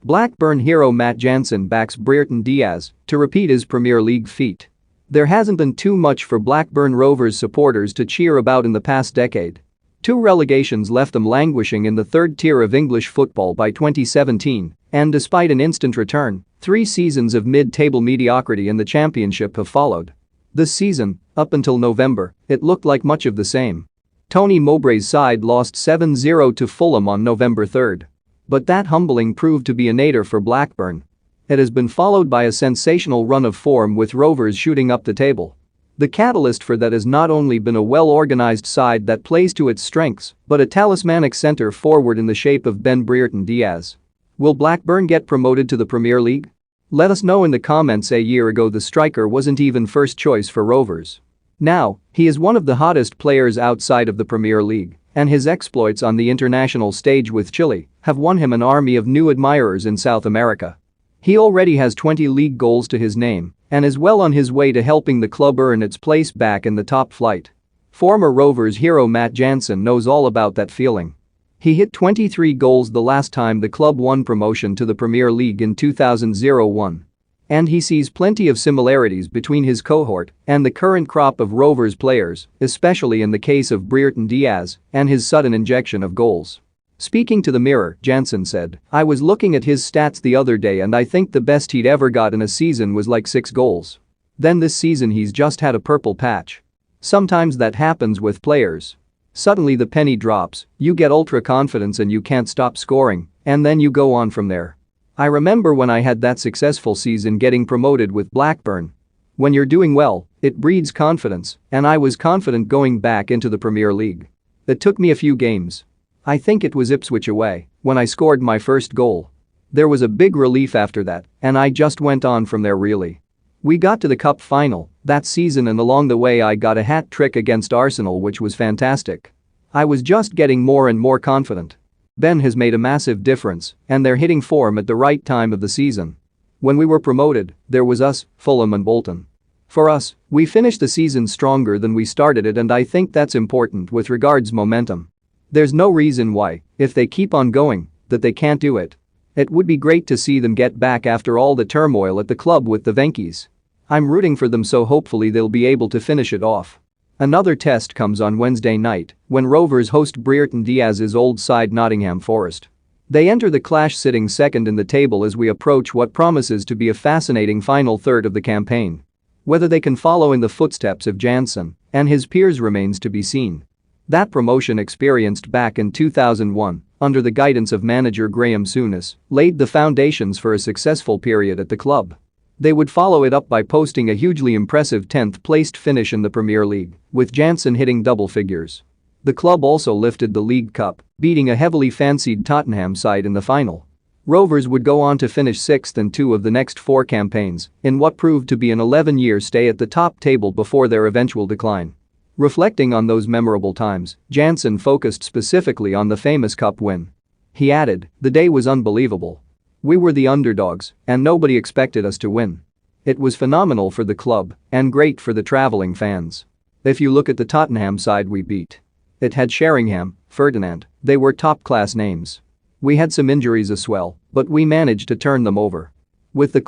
Blackburn hero Matt Jansen backs Brereton Diaz to repeat his Premier League feat. There hasn't been too much for Blackburn Rovers supporters to cheer about in the past decade. 2 relegations left them languishing in the third tier of English football by 2017, and despite an instant return, 3 seasons of mid-table mediocrity in the Championship have followed. This season, up until November, it looked like much of the same. Tony Mowbray's side lost 7-0 to Fulham on November 3. But that humbling proved to be a nadir for Blackburn. It has been followed by a sensational run of form with Rovers shooting up the table. The catalyst for that has not only been a well-organized side that plays to its strengths, but a talismanic centre forward in the shape of Brereton Diaz. Will Blackburn get promoted to the Premier League? Let us know in the comments. A year ago the striker wasn't even first choice for Rovers. Now, he is one of the hottest players outside of the Premier League, and his exploits on the international stage with Chile have won him an army of new admirers in South America. He already has 20 league goals to his name and is well on his way to helping the club earn its place back in the top flight. Former Rovers hero Matt Jansen knows all about that feeling. He hit 23 goals the last time the club won promotion to the Premier League in 2001. And he sees plenty of similarities between his cohort and the current crop of Rovers players, especially in the case of Brereton Diaz and his sudden injection of goals. Speaking to the Mirror, Jansen said, "I was looking at his stats the other day and I think the best he'd ever got in a season was like 6 goals. Then this season he's just had a purple patch. Sometimes that happens with players. Suddenly the penny drops, you get ultra confidence and you can't stop scoring, and then you go on from there. I remember when I had that successful season getting promoted with Blackburn. When you're doing well, it breeds confidence, and I was confident going back into the Premier League. It took me a few games. I think it was Ipswich away when I scored my first goal. There was a big relief after that, and I just went on from there really. We got to the cup final that season and along the way I got a hat-trick against Arsenal which was fantastic. I was just getting more and more confident. Ben has made a massive difference, and they're hitting form at the right time of the season. When we were promoted, there was us, Fulham and Bolton. For us, we finished the season stronger than we started it and I think that's important with regards momentum. There's no reason why, if they keep on going, that they can't do it. It would be great to see them get back after all the turmoil at the club with the Venkies. I'm rooting for them so hopefully they'll be able to finish it off." Another test comes on Wednesday night when Rovers host Brereton Diaz's old side Nottingham Forest. They enter the clash sitting second in the table as we approach what promises to be a fascinating final third of the campaign. Whether they can follow in the footsteps of Jansen and his peers remains to be seen. That promotion experienced back in 2001, under the guidance of manager Graham Souness, laid the foundations for a successful period at the club. They would follow it up by posting a hugely impressive 10th-placed finish in the Premier League, with Jansen hitting double figures. The club also lifted the League Cup, beating a heavily fancied Tottenham side in the final. Rovers would go on to finish 6th in 2 of the next 4 campaigns, in what proved to be an 11-year stay at the top table before their eventual decline. Reflecting on those memorable times, Jansen focused specifically on the famous cup win. He added, "The day was unbelievable. We were the underdogs, and nobody expected us to win. It was phenomenal for the club and great for the travelling fans. If you look at the Tottenham side we beat. It had Sheringham, Ferdinand, they were top-class names. We had some injuries as well, but we managed to turn them over. With the